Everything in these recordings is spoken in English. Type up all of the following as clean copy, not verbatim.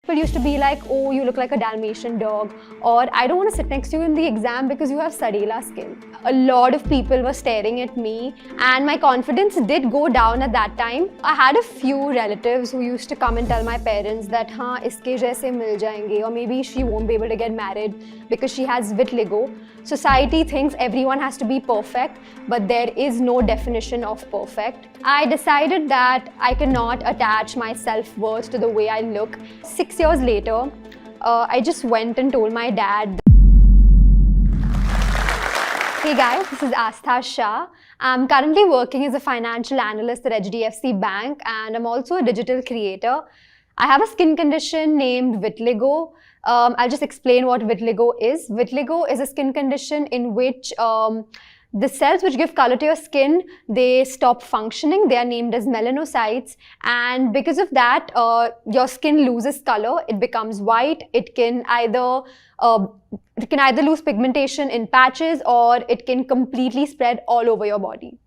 People used to be like, oh, you look like a Dalmatian dog, or I don't want to sit next to you in the exam because you have Sadela skin. A lot of people were staring at me and my confidence did go down at that time. I had a few relatives who used to come and tell my parents that, हाँ, इसके जैसे मिल जाएंगे, or maybe she won't be able to get married because she has vitiligo. Society thinks everyone has to be perfect, but there is no definition of perfect. I decided that I cannot attach my self-worth to the way I look. 6 years later, I just went and told my dad. Hey guys, this is Astha Shah. I'm currently working as a financial analyst at HDFC Bank and I'm also a digital creator. I have a skin condition named vitiligo. I'll just explain what vitiligo is. Vitiligo is a skin condition in which the cells which give color to your skin, they stop functioning. They are named as melanocytes, and because of that, your skin loses color. It becomes white. It can either lose pigmentation in patches, or it can completely spread all over your body.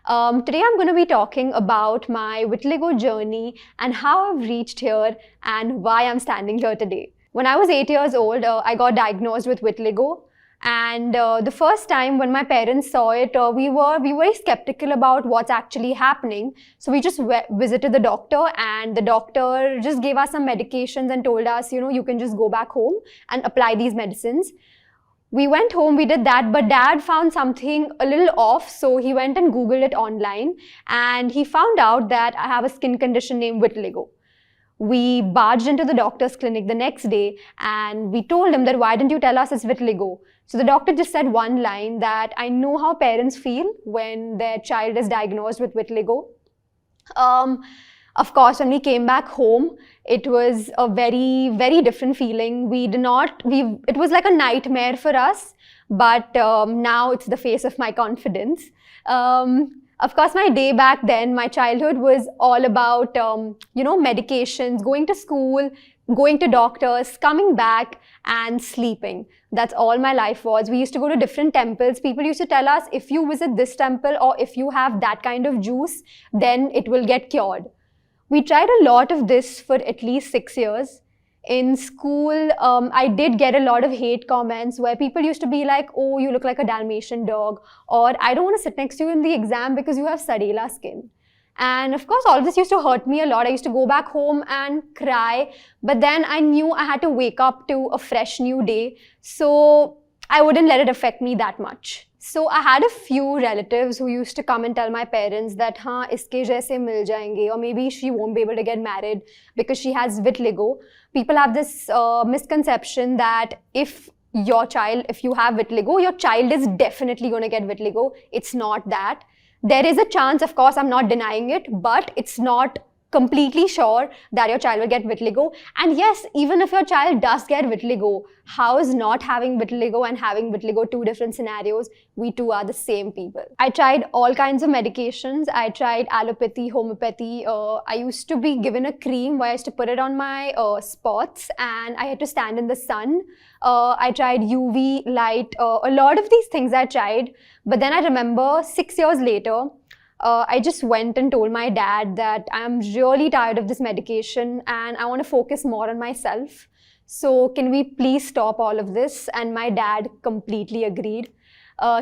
Today I'm going to be talking about my vitiligo journey and how I've reached here and why I'm standing here today. When I was 8 years old, I got diagnosed with vitiligo. And the first time when my parents saw it, we were very skeptical about what's actually happening. So we just visited the doctor, and the doctor just gave us some medications and told us, you can just go back home and apply these medicines. We went home, we did that, but Dad found something a little off, so he went and Googled it online, and he found out that I have a skin condition named vitiligo. We barged into the doctor's clinic the next day and we told him that, why didn't you tell us it's vitiligo? So the doctor just said one line, that I know how parents feel when their child is diagnosed with vitiligo. Of course, when we came back home, it was a very, very different feeling. It was like a nightmare for us, but now it's the face of my confidence. Of course, my day back then, my childhood was all about, medications, going to school, going to doctors, coming back and sleeping. That's all my life was. We used to go to different temples. People used to tell us, if you visit this temple or if you have that kind of juice, then it will get cured. We tried a lot of this for at least 6 years. In school, I did get a lot of hate comments where people used to be like, oh, you look like a Dalmatian dog, or I don't want to sit next to you in the exam because you have Sadela skin. And of course, all of this used to hurt me a lot. I used to go back home and cry, but then I knew I had to wake up to a fresh new day, so I wouldn't let it affect me that much. So I had a few relatives who used to come and tell my parents that, हाँ, इसके जैसे मिल जाएंगे, or maybe she won't be able to get married because she has vitiligo. People have this misconception that if you have vitiligo, your child is definitely going to get vitiligo. It's not that. There is a chance, of course, I'm not denying it, but it's not completely sure that your child will get vitiligo. And yes, even if your child does get vitiligo, how is not having vitiligo and having vitiligo two different scenarios? We two are the same people. I tried all kinds of medications. I tried allopathy, homeopathy. I used to be given a cream where I used to put it on my spots and I had to stand in the sun. I tried UV light, a lot of these things I tried. But then I remember 6 years later, I just went and told my dad that I'm really tired of this medication and I want to focus more on myself. So can we please stop all of this? And my dad completely agreed.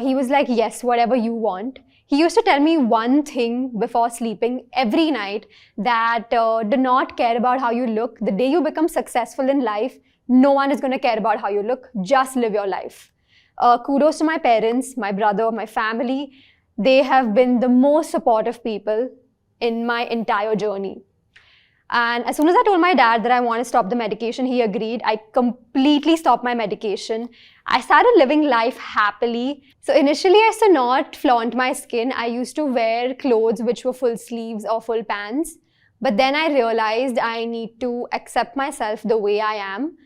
He was like, yes, whatever you want. He used to tell me one thing before sleeping every night, that do not care about how you look. The day you become successful in life, no one is going to care about how you look. Just live your life. Kudos to my parents, my brother, my family. They have been the most supportive people in my entire journey. And as soon as I told my dad that I want to stop the medication, he agreed. I completely stopped my medication. I started living life happily. So initially, I used to not flaunt my skin. I used to wear clothes which were full sleeves or full pants. But then I realized I need to accept myself the way I am.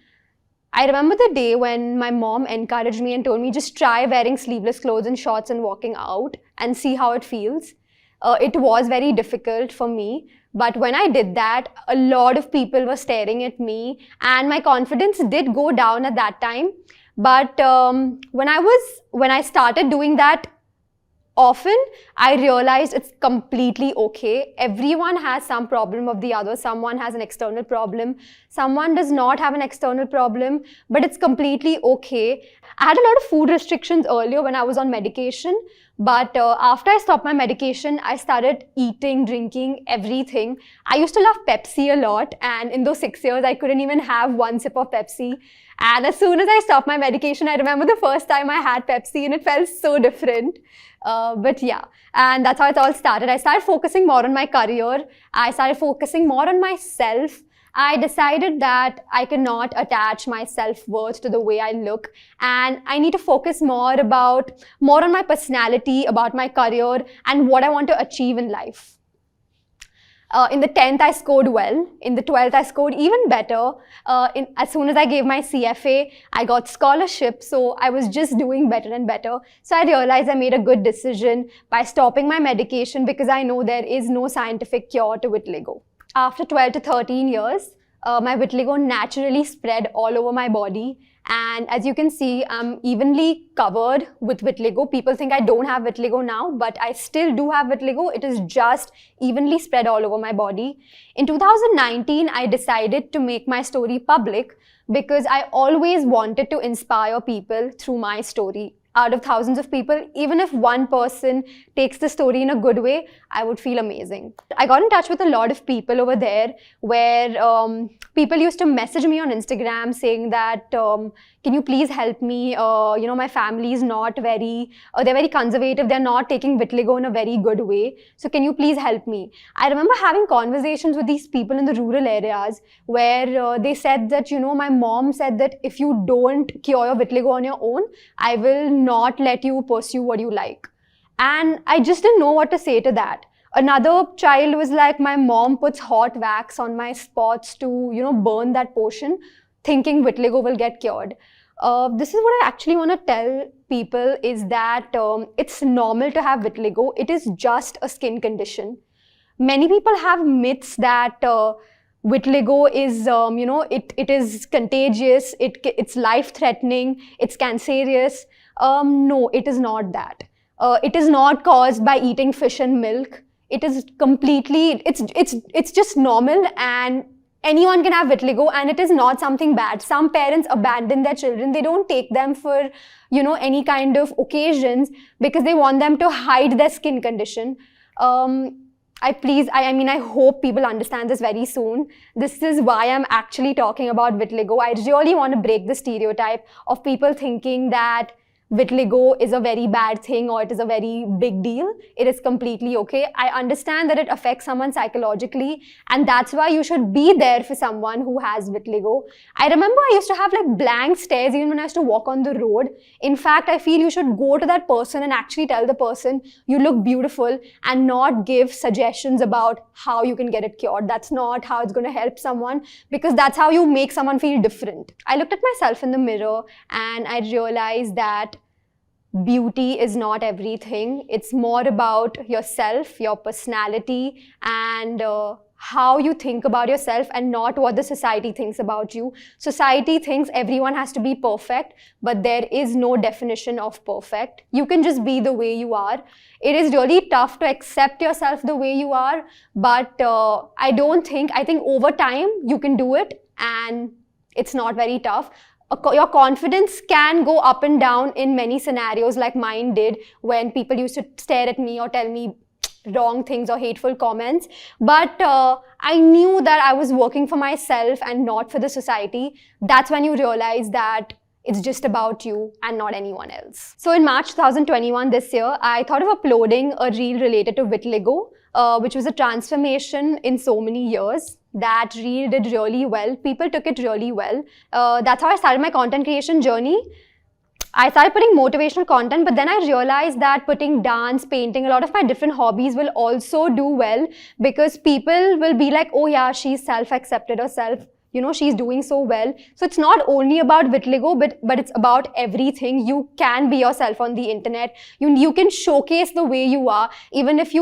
I remember the day when my mom encouraged me and told me, just try wearing sleeveless clothes and shorts and walking out and see how it feels. It was very difficult for me, but when I did that, a lot of people were staring at me and my confidence did go down at that time. But when I started doing that, often I realized it's completely okay. Everyone has some problem of the other. Someone has an external problem. Someone does not have an external problem, but it's completely okay. I had a lot of food restrictions earlier when I was on medication, but after I stopped my medication, I started eating, drinking, everything. I used to love Pepsi a lot, and in those 6 years, I couldn't even have one sip of Pepsi. And as soon as I stopped my medication, I remember the first time I had Pepsi and it felt so different. But yeah, and that's how it all started. I started focusing more on my career. I started focusing more on myself. I decided that I cannot attach my self-worth to the way I look, and I need to focus more on my personality, about my career, and what I want to achieve in life. In the 10th, I scored well. In the 12th, I scored even better. As soon as I gave my CFA, I got scholarship. So I was just doing better and better. So I realized I made a good decision by stopping my medication because I know there is no scientific cure to vitiligo. After 12 to 13 years, my vitiligo naturally spread all over my body. And as you can see, I'm evenly covered with vitiligo. People think I don't have vitiligo now, but I still do have vitiligo. It is just evenly spread all over my body. In 2019, I decided to make my story public because I always wanted to inspire people through my story. Out of thousands of people, even if one person takes the story in a good way, I would feel amazing. I got in touch with a lot of people over there where people used to message me on Instagram saying that, can you please help me? My family is not very, they're very conservative. They're not taking vitiligo in a very good way. So can you please help me? I remember having conversations with these people in the rural areas where they said that, my mom said that if you don't cure your vitiligo on your own, I will not let you pursue what you like. And I just didn't know what to say to that. Another child was like, my mom puts hot wax on my spots to, burn that portion, thinking vitiligo will get cured. This is what I actually want to tell people is that it's normal to have vitiligo. It is just a skin condition. Many people have myths that vitiligo is, it is contagious, it's life-threatening, it's cancerous. No, it is not that. It is not caused by eating fish and milk. It is completely, it's just normal, and anyone can have vitiligo, and it is not something bad. Some parents abandon their children. They don't take them for, any kind of occasions because they want them to hide their skin condition. I hope people understand this very soon. This is why I'm actually talking about vitiligo. I really want to break the stereotype of people thinking that vitiligo is a very bad thing or it is a very big deal. It is completely okay. I understand that it affects someone psychologically, and that's why you should be there for someone who has vitiligo. I remember I used to have like blank stares even when I used to walk on the road. In fact, I feel you should go to that person and actually tell the person you look beautiful and not give suggestions about how you can get it cured. That's not how it's going to help someone, because that's how you make someone feel different. I looked at myself in the mirror and I realized that beauty is not everything. It's more about yourself, your personality, and how you think about yourself, and not what the society thinks about you. Society thinks everyone has to be perfect, but there is no definition of perfect. You can just be the way you are. It is really tough to accept yourself the way you are, but I think over time you can do it, and it's not very tough. Your confidence can go up and down in many scenarios, like mine did when people used to stare at me or tell me wrong things or hateful comments. But I knew that I was working for myself and not for the society. That's when you realize that it's just about you and not anyone else. So in March 2021, this year, I thought of uploading a reel related to vitiligo, which was a transformation in so many years. That reel did really well. People took it really well. That's how I started my content creation journey. I started putting motivational content, but then I realized that putting dance, painting, a lot of my different hobbies will also do well, because people will be like, oh yeah, she's self-accepted herself. She's doing so well. So it's not only about vitiligo, but it's about everything. You can be yourself on the internet. You can showcase the way you are, even if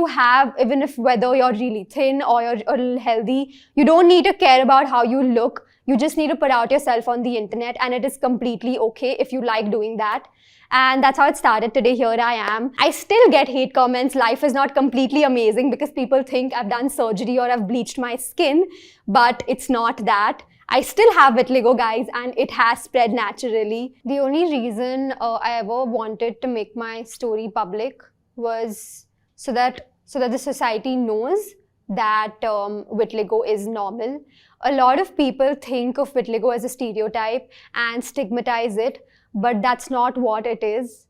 whether you're really thin or you're a little healthy. You don't need to care about how you look. You just need to put out yourself on the internet, and it is completely okay if you like doing that. And that's how it started. Today, here I am. I still get hate comments. Life is not completely amazing because people think I've done surgery or I've bleached my skin, but it's not that. I still have vitiligo, guys, and it has spread naturally. The only reason I ever wanted to make my story public was so that the society knows that vitiligo is normal. A lot of people think of vitiligo as a stereotype and stigmatize it, but that's not what it is.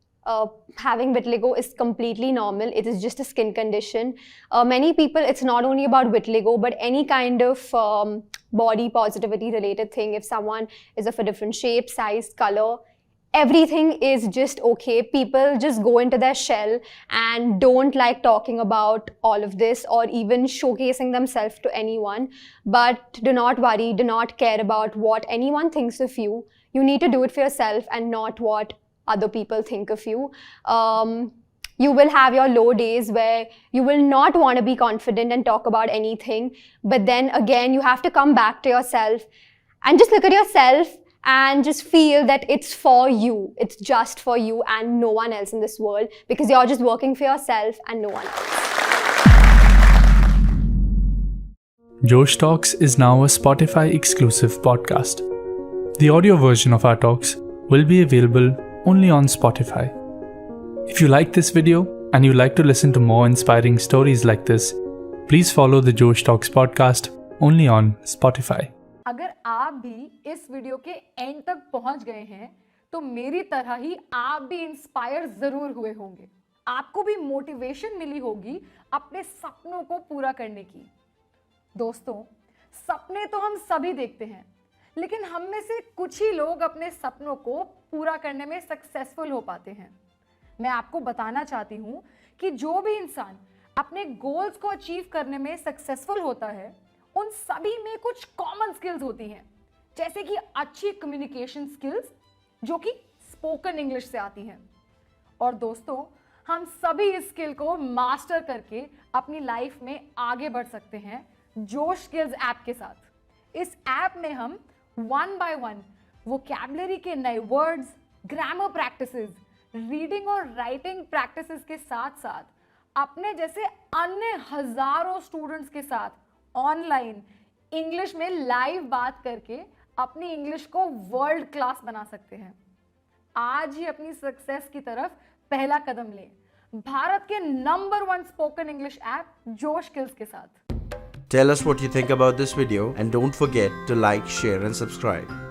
Having vitiligo is completely normal. It is just a skin condition. Many people, it's not only about vitiligo, but any kind of body positivity related thing. If someone is of a different shape, size, color, everything is just okay. People just go into their shell and don't like talking about all of this or even showcasing themselves to anyone. But do not worry, do not care about what anyone thinks of you. You need to do it for yourself and not what other people think of you. You will have your low days where you will not want to be confident and talk about anything. But then again, you have to come back to yourself and just look at yourself and just feel that it's for you. It's just for you and no one else in this world, because you're just working for yourself and no one else. Josh Talks is now a Spotify exclusive podcast. The audio version of our talks will be available only on Spotify. If you like this video and you'd like to listen to more inspiring stories like this, please follow the Josh Talks podcast only on Spotify. अगर आप भी इस video के and तक पहुंच गए हैं तो मेरी तरह ही आप भी इंस्पायर जरूर हुए होंगे। आपको भी मोटिवेशन मिली होगी अपने सपनों को पूरा करने की। दोस्तों, सपने तो हम सभी देखते हैं, लेकिन हम में से कुछ ही लोग अपने सपनों को पूरा करने में सक्सेसफुल हो पाते हैं। मैं आपको बताना चाहती हूं कि जो भी इंसान अपने गोल्स को अचीव करने में सक्सेसफुल होता है, उन सभी में कुछ कॉमन स्किल्स होती हैं, जैसे कि अच्छी कम्युनिकेशन स्किल्स जो कि स्पोकन इंग्लिश से आती हैं। और दोस्तों, हम सभी इस स्किल को मास्टर करके अपनी लाइफ में आगे बढ़ सकते हैं जोश स्किल्स ऐप के साथ। इस ऐप में हम 1 by 1 वोकैबुलरी के नए वर्ड्स, ग्रामर प्रैक्टिसेस, रीडिंग और राइटिंग प्रैक्टिसेस के साथ साथ अपने जैसे अन्य हजारों स्टूडेंट्स के साथ ऑनलाइन इंग्लिश में लाइव बात करके अपनी इंग्लिश को वर्ल्ड क्लास बना सकते हैं। आज ही अपनी सक्सेस की तरफ पहला कदम लें भारत के नंबर 1 स्पोकन इंग्लिश ऐप जोश स्किल्स के साथ। Tell us what you think about this video and don't forget to like, share and subscribe.